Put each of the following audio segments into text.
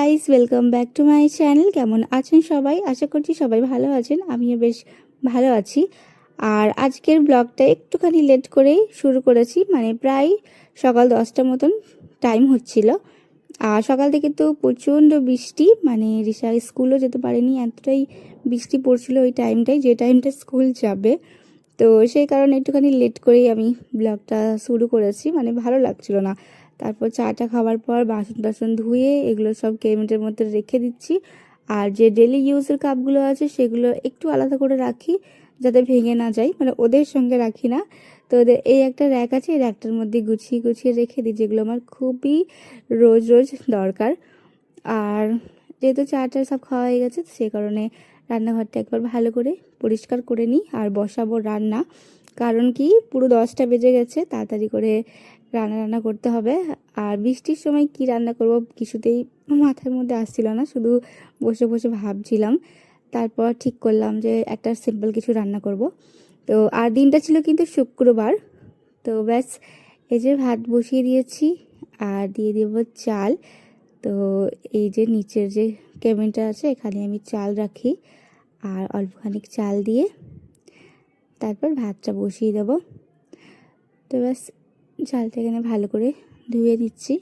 Guys, welcome back to my channel. কেমন আছেন সবাই? আশা করছি সবাই ভালো আছেন। আমিও বেশ ভালো আছি। আর আজকের ব্লগটা একটুখানি লেট করেই শুরু করেছি, মানে প্রায় সকাল 10টা মতন টাইম হচ্ছিল। আর সকাল থেকে তো প্রচণ্ড বৃষ্টি, মানে রিসা স্কুলও যেতে পারেনি, এতটাই বৃষ্টি পড়ছিল ওই টাইমটাই, যে টাইমটা স্কুল যাবে। তো সেই কারণে একটুখানি লেট করেই আমি ব্লগটা শুরু করেছি, মানে ভালো লাগছিল না। তারপর চাটা খাওয়ার পর বাসন টাসন ধুয়ে এগুলো সব কেবিনেটের মধ্যে রেখে দিচ্ছি। আর যে ডেলি ইউজের কাপগুলো আছে সেগুলো একটু আলাদা করে রাখি, যাতে ভেঙে না যায়, মানে ওদের সঙ্গে রাখি না। তো ওদের এই একটা র্যাক আছে, এই র্যাকটার মধ্যে গুছিয়ে গুছিয়ে রেখে দিই, যেগুলো আমার খুবই রোজ রোজ দরকার। আর যেহেতু চাটা সব খাওয়া হয়ে গেছে, সে কারণে রান্নাঘরটা একবার ভালো করে পরিষ্কার করে নিই আর বসাবো রান্না। কারণ কি, পুরো 10টা বেজে গেছে, তাড়াতাড়ি করে রান্না করতে হবে। আর বৃষ্টির সময় কি রান্না করব কিছুতেই মাথার মধ্যে আসছিল না, শুধু বসে বসে ভাবছিলাম। তারপর ঠিক করলাম যে একটা সিম্পল কিছু রান্না করব। তো আর দিনটা ছিল কিন্তু শুক্রবার। তো ব্যাস, এই যে ভাত বসিয়ে দিয়েছি আর দিয়ে দেব চাল। তো এই যে নিচের যে কেবিনটা আছে, এখানে আমি চাল রাখি, আর অল্পখানি চাল দিয়ে তারপর ভাতটা বসিয়ে দেব। তো ব্যাস, চালটা এখানে ভালো করে ধুয়ে দিচ্ছি।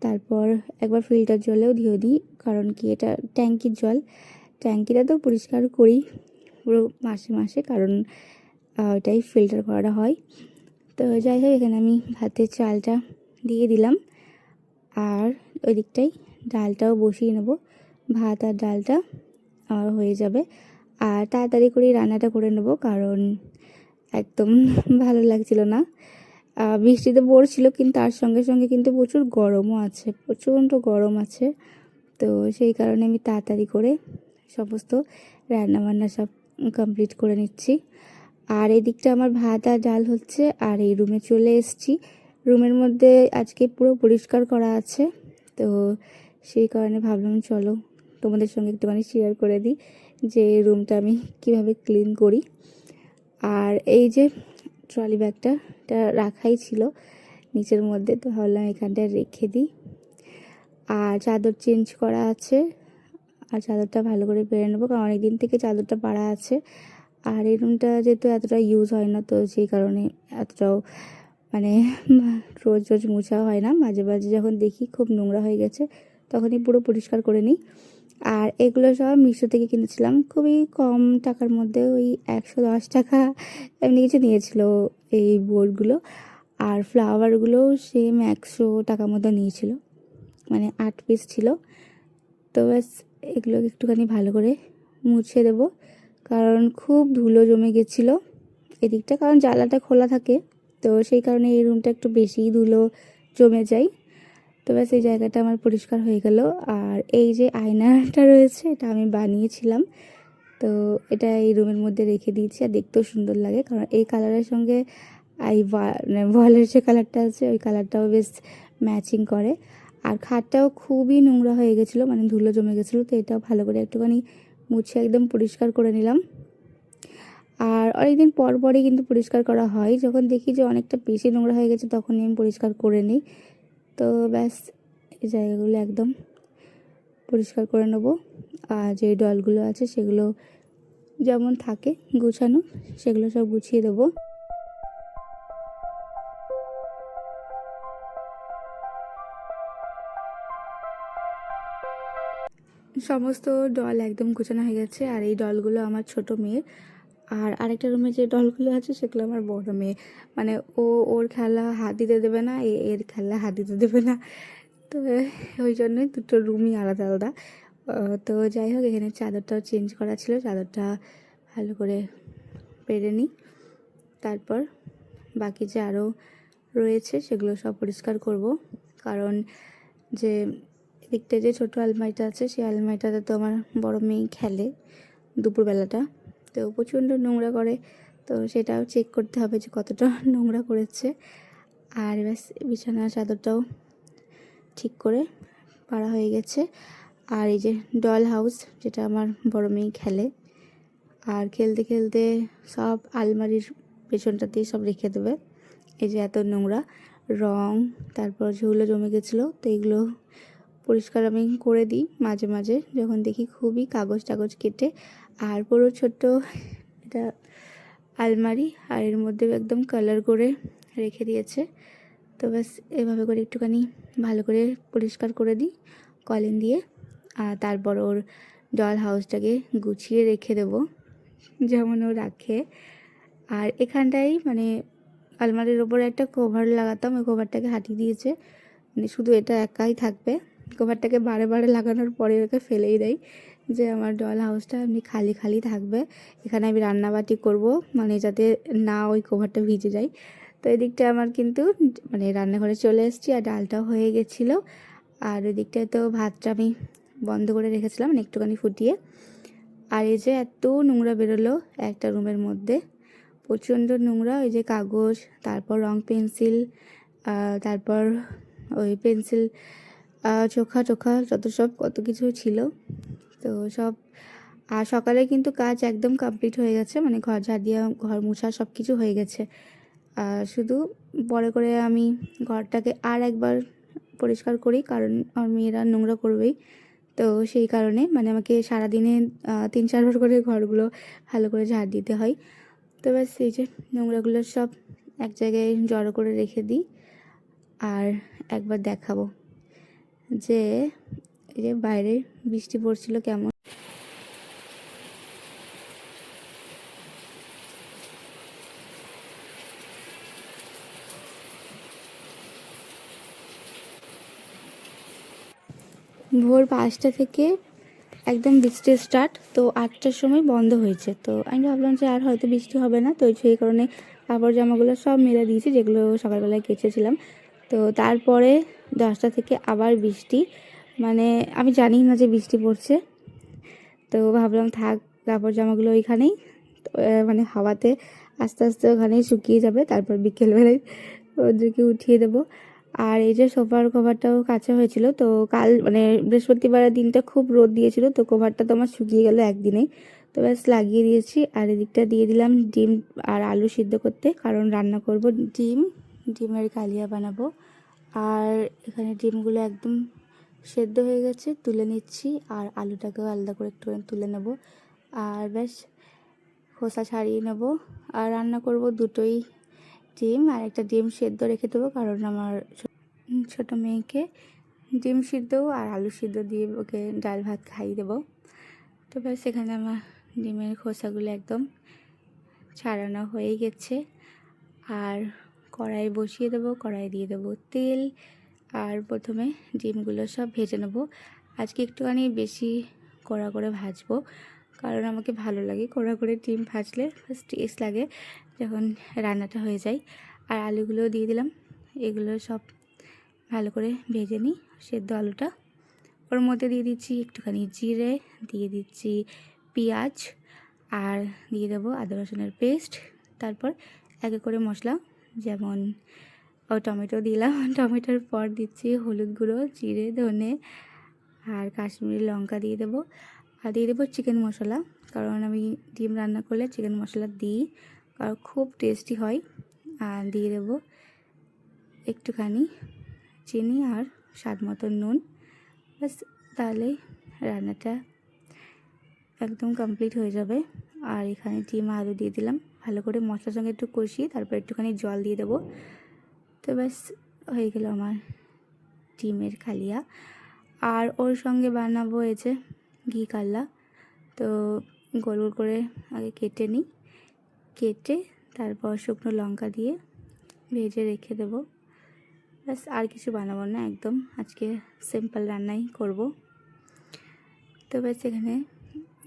তারপর একবার ফিল্টার জলেও ধুয়ে দিই, কারণ কি এটা ট্যাঙ্কির জল। ট্যাঙ্কিটা তো পরিষ্কার করি পুরো মাসে মাসে, কারণ ওটাই ফিল্টার করা হয়। তো যাই হোক, এখানে আমি ভাতের চালটা দিয়ে দিলাম, আর ওই দিকটাই ডালটাও বসিয়ে নেব। ভাত আর ডালটা আমার হয়ে যাবে। আর তাড়াতাড়ি করে রান্নাটা করে নেব, কারণ একদম ভালো লাগছিল না। বৃষ্টিতে পড়ছিল, কিন্তু তার সঙ্গে সঙ্গে কিন্তু প্রচুর গরমও আছে, প্রচণ্ড গরম আছে। তো সেই কারণে আমি তাড়াতাড়ি করে সমস্ত রান্নাবান্না সব কমপ্লিট করে নিচ্ছি। আর এই দিকটা আমার ভাত আর ডাল হচ্ছে, আর এই রুমে চলে এসেছি। রুমের মধ্যে আজকে পুরো পরিষ্কার করা আছে, তো সেই কারণে ভাবলাম চলো তোমাদের সঙ্গে একটুখানি শেয়ার করে দিই যে রুমটা আমি কিভাবে ক্লিন করি। আর এই যে ট্রলি ব্যাগটা, এটা রাখাই ছিল নিচের মধ্যে, তো ভাবলাম এখানটায় রেখে দিই। আর চাদর চেঞ্জ করা আছে, আর চাদরটা ভালো করে পেরে নেবো, কারণ অনেক দিন থেকে চাদরটা পাড়া আছে। আর এই রুমটা যেহেতু এতটা ইউজ হয় না, তো সেই কারণে এতটাও মানে রোজ রোজ মোছা হয় না। মাঝে মাঝে যখন দেখি খুব নোংরা হয়ে গেছে, তখনই পুরো পরিষ্কার করে নিই। আর এগুলো সব মিশো থেকে কিনেছিলাম, খুবই কম টাকার মধ্যে, ওই 110 টাকা এমনি কিছু নিয়েছিল এই বোর্ডগুলো। আর ফ্লাওয়ারগুলোও সেম 100 টাকার মতো নিয়েছিল, মানে 8 পিস ছিল। তো ব্যাস, এগুলো একটুখানি ভালো করে মুছে দেবো, কারণ খুব ধুলো জমে গেছিলো এদিকটা, কারণ জানলাটা খোলা থাকে, তো সেই কারণে এই রুমটা একটু বেশিই ধুলো জমে যায়। তো ব্যাস, এই জায়গাটা আমার পরিষ্কার হয়ে গেল। আর এই যে আয়নাটা রয়েছে, এটা আমি বানিয়েছিলাম, তো এটা এই রুমের মধ্যে রেখে দিয়েছি। আর দেখতেও সুন্দর লাগে, কারণ এই কালারের সঙ্গে এই ওয়ালের যে কালারটা আছে, ওই কালারটাও বেশ ম্যাচিং করে। আর খাটটাও খুবই নোংরা হয়ে গেছিলো, মানে ধুলো জমে গেছিলো, তো এটাও ভালো করে একটুখানি মুছে একদম পরিষ্কার করে নিলাম। আর অনেকদিন পর পরই কিন্তু পরিষ্কার করা হয়, যখন দেখি যে অনেকটা বেশি নোংরা হয়ে গেছে তখনই আমি পরিষ্কার করে নিই। তো ব্যাস, এই জায়গাগুলো একদম পরিষ্কার করে নেব। আর যে ডলগুলো আছে সেগুলো যেমন থাকে গুছানো, সেগুলো সব গুছিয়ে দেবো। সমস্ত ডল একদম গোছানো হয়ে গেছে। আর এই ডলগুলো আমার ছোট মেয়ের, আর আরেকটা রুমে যে ডলগুলো আছে সেগুলো আমার বড় মেয়ে, মানে ওর খেলা হাত দিতে দেবে না, এর খেলা হাত দিতে দেবে না। তো ওই জন্যই দুটো রুমই আলাদা আলাদা। তো যাই হোক, এখানে চাদরটাও চেঞ্জ করা ছিল, চাদরটা ভালো করে পেরে নিই। তারপর বাকি যে আরও রয়েছে সেগুলো সব পরিষ্কার করব, কারণ যে দিকটা যে ছোটো আলমারিটা আছে, সেই আলমারিটাতে তো আমার বড় মেয়ে খেলে দুপুরবেলাটা, তো প্রচণ্ড নোংরা করে, তো সেটাও চেক করতে হবে যে কতটা নোংরা করেছে। আর ব্যাস, বিছানা চাদরটাও ঠিক করে পাড়া হয়ে গেছে। আর এই যে ডল হাউস, যেটা আমার বড় মেয়ে খেলে, আর খেলতে খেলতে সব আলমারির পেছনটাতেই সব রেখে দেবে। এই যে এত নোংরা রং, তারপর ঝুলো জমে গেছিলো, তো এগুলো পরিষ্কার আমি করে দিই মাঝে মাঝে যখন দেখি খুবই কাগজ টাগজ কেটে। আর পুরো ছোট্ট এটা আলমারি, আর এর মধ্যে একদম কালার করে রেখে দিয়েছে। তো ব্যাস এভাবে করে একটুখানি ভালো করে পরিষ্কার করে দিই কলিন দিয়ে। আর তারপর ওর ডল হাউসটাকে গুছিয়ে রেখে দেবো যেমন ও রাখে। আর এখানটাই মানে আলমারির ওপরে একটা কভার লাগাতাম, ওই কভারটাকে হাটিয়ে দিয়েছে, মানে শুধু এটা একাই থাকবে। কভারটাকে বারে বারে লাগানোর পরে ওকে ফেলেই দেয়, যে আমার ডল হাউসটা এমনি খালি খালি থাকবে, এখানে আমি রান্নাবাটি করব, মানে যাতে না ওই কভারটা ভিজে যায়। তো এদিকটা আমার কিন্তু মানে রান্নাঘরে চলে এসেছি, আর ডালটাও হয়ে গেছিলো। আর ওই দিকটায় তো ভাতটা আমি বন্ধ করে রেখেছিলাম মানে একটুখানি ফুটিয়ে। আর এই যে এত নোংরা বেরোলো একটা রুমের মধ্যে, প্রচণ্ড নোংরা। ওই যে কাগজ, তারপর রং পেন্সিল, তারপর ওই পেন্সিল, চোখা টোখা যত সব কত কিছু ছিল, তো সব। আর সকালে কিন্তু কাজ একদম কমপ্লিট হয়ে গেছে, মানে ঘর ঝাড় দিয়া, ঘর মোছা সব কিছু হয়ে গেছে। শুধু পরে করে আমি ঘরটাকে আর একবার পরিষ্কার করি, কারণ আমার মেয়েরা নোংরা করবেই। তো সেই কারণে মানে আমাকে সারাদিনে 3-4 বার করে ঘরগুলো ভালো করে ঝাড় দিতে হয়। তো ব্যাস এই যে নোংরাগুলো সব এক জায়গায় জড়ো করে রেখে দিই। আর একবার দেখাবো যে এই যে বাইরে বৃষ্টি পড়ছিল কেমন। ভোর 5টা থেকে একদম বৃষ্টি স্টার্ট, তো 8টার সময় বন্ধ হয়েছে। তো আমি ভাবলাম যে আর হয়তো বৃষ্টি হবে না, তো সেই কারণে কাপড় জামাগুলো সব মেলে দিয়েছি যেগুলো সকালবেলায় কেচেছিলাম। তো তারপরে 10টা থেকে আবার বৃষ্টি, মানে আমি জানি না যে বৃষ্টি পড়ছে। তো ভাবলাম থাক কাপড় জামাগুলো ওইখানেই, মানে হাওয়াতে আস্তে আস্তে ওখানেই শুকিয়ে যাবে, তারপর বিকেলবেলায় ওদেরকে উঠিয়ে দেবো। আর এই যে সোফার কভারটাও কাঁচা হয়েছিল, তো কাল মানে বৃহস্পতিবারের দিনটা খুব রোদ দিয়েছিল, তো কভারটা তো আমার শুকিয়ে গেল একদিনেই। তো ব্যাস লাগিয়ে দিয়েছি। আর এদিকটা দিয়ে দিলাম ডিম আর আলু সিদ্ধ করতে, কারণ রান্না করব ডিমের কালিয়া বানাবো। আর এখানে ডিমগুলো একদম সেদ্ধ হয়ে গেছে, তুলে নিচ্ছি। আর আলুটাকেও আলাদা করে একটু তুলে নেব, আর ব্যাস খোসা ছাড়িয়ে নেব। আর রান্না করব দুটোই ডিম, আর একটা ডিম সেদ্ধ রেখে দেবো, কারণ আমার ছোটো মেয়েকে ডিম সিদ্ধ আর আলু সিদ্ধ দিয়ে ওকে ডাল ভাত খাইয়ে দেবো। তো ব্যাস এখানে আমার ডিমের খোসাগুলো একদম ছাড়ানো হয়ে গেছে। আর কড়াই বসিয়ে দেবো, কড়াই দিয়ে দেবো তেল। আর প্রথমে ডিমগুলো সব ভেজে নেব। আজকে একটুখানি বেশি কড়া করে ভাজবো, কারণ আমাকে ভালো লাগে কড়া করে ডিম ভাজলে, টেস্ট লাগে যখন রান্নাটা হয়ে যায়। আর আলুগুলো দিয়ে দিলাম, এগুলো সব ভালো করে ভেজে নিই। সেদ্ধ আলুটা ওর মধ্যে দিয়ে দিচ্ছি একটুখানি জিরে, দিয়ে দিচ্ছি পেঁয়াজ, আর দিয়ে দেবো আদা রসুনের পেস্ট। তারপর একে করে মশলা, যেমন টমেটো দিলাম, টমেটোর পর দিচ্ছি হলুদ গুঁড়ো, জিরে, ধনে আর কাশ্মীরি লঙ্কা দিয়ে দেবো। আর দিয়ে দেবো চিকেন মশলা, কারণ আমি ডিম রান্না করলে চিকেন মশলা দিই, কারণ খুব টেস্টি হয়। আর দিয়ে দেবো একটুখানি চিনি আর স্বাদ মতো নুন। ব্যাস তাহলে রান্নাটা একদম কমপ্লিট হয়ে যাবে। আর এখানে ডিম আলু দিয়ে দিলাম, ভালো করে মশলার সঙ্গে একটু কষিয়ে তারপর একটুখানি জল দিয়ে দেবো। তো ব্যাস হয়ে গেল আমার ডিমের কালিয়া। আর ওর সঙ্গে বানাবো এই যে ঘি কাল্লা। তো গোল গোল করে আগে কেটে নিই, কেটে তারপর শুকনো লঙ্কা দিয়ে ভেজে রেখে দেবো। ব্যাস আর কিছু বানাবো না, একদম আজকে সিম্পল রান্নাই করব। তো ব্যাস এখানে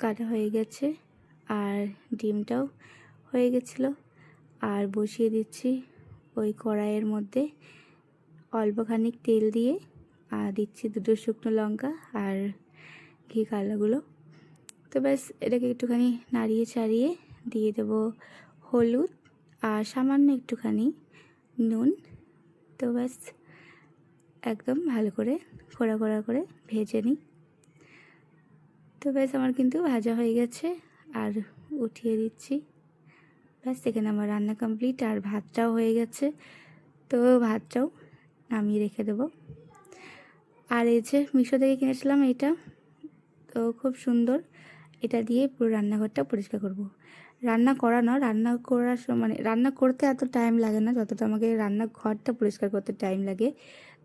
কাটা হয়ে গেছে, আর ডিমটাও হয়ে গেছিলো। আর বসিয়ে দিচ্ছি ওই কড়াইয়ের মধ্যে অল্প খানিক তেল দিয়ে, আর দিচ্ছি দুটো শুকনো লঙ্কা আর ঘি কালাগুলো। তো ব্যাস এটাকে একটুখানি নাড়িয়ে ছাড়িয়ে দিয়ে দেবো হলুদ আর সামান্য একটুখানি নুন। তো ব্যাস একদম ভালো করে খোড়া খোড়া করে ভেজে নিই। তো ব্যাস আমার কিন্তু ভাজা হয়ে গেছে, আর উঠিয়ে দিচ্ছি। ব্যাস এখানে আমার রান্না কমপ্লিট, আর ভাতটাও হয়ে গেছে। তো ভাতটাও নামিয়ে রেখে দেবো। আর এই যে মিশো থেকে কিনেছিলাম এটা, তো খুব সুন্দর। এটা দিয়ে পুরো রান্নাঘরটা পরিষ্কার করব। রান্না করা না, রান্না করার মানে রান্না করতে এত টাইম লাগে না যতটা আমাকে রান্নাঘরটা পরিষ্কার করতে টাইম লাগে।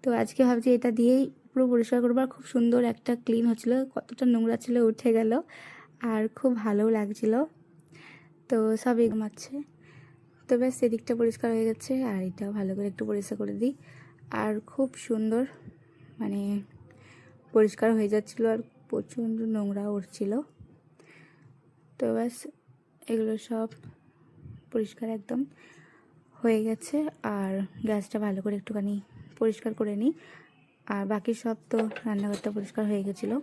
তো আজকে ভাবছি এটা দিয়েই পুরো পরিষ্কার করবো। আর খুব সুন্দর একটা ক্লিন হচ্ছিলো, কতটা নোংরা ছিল উঠে গেল, আর খুব ভালোও লাগছিলো। তো সবই ঘুমাচ্ছে। তো ব্যাস এদিকটা পরিষ্কার হয়ে গেছে, আর এটাও ভালো করে একটু পরিষ্কার করে দিই। আর খুব সুন্দর মানে পরিষ্কার হয়ে যাচ্ছিলো, আর প্রচণ্ড নোংরা উঠছিল। তো ব্যাস এগুলো সব পরিষ্কার একদম হয়ে গেছে। আর গ্যাসটা ভালো করে একটুখানি পরিষ্কার করে নিই। আর বাকি সব তো রান্নাঘরটা পরিষ্কার হয়ে গেছিলো।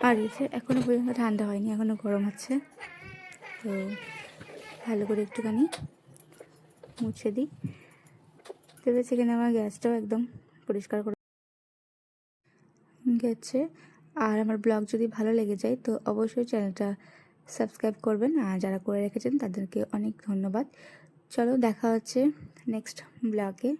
আর এসে এখনও পর্যন্ত ঠান্ডা হয়নি, এখনও গরম হচ্ছে। তো ভালো করে একটুখানি মুছে দিই। তবে সেখানে আমার গ্যাসটাও একদম পরিষ্কার করে গেছে। আর আমার ব্লগ যদি ভালো লেগে যায় তো অবশ্যই চ্যানেলটা সাবস্ক্রাইব করবেন, আর যারা করে রেখেছেন তাদেরকে অনেক ধন্যবাদ। চলো দেখা হচ্ছে নেক্সট ব্লগে।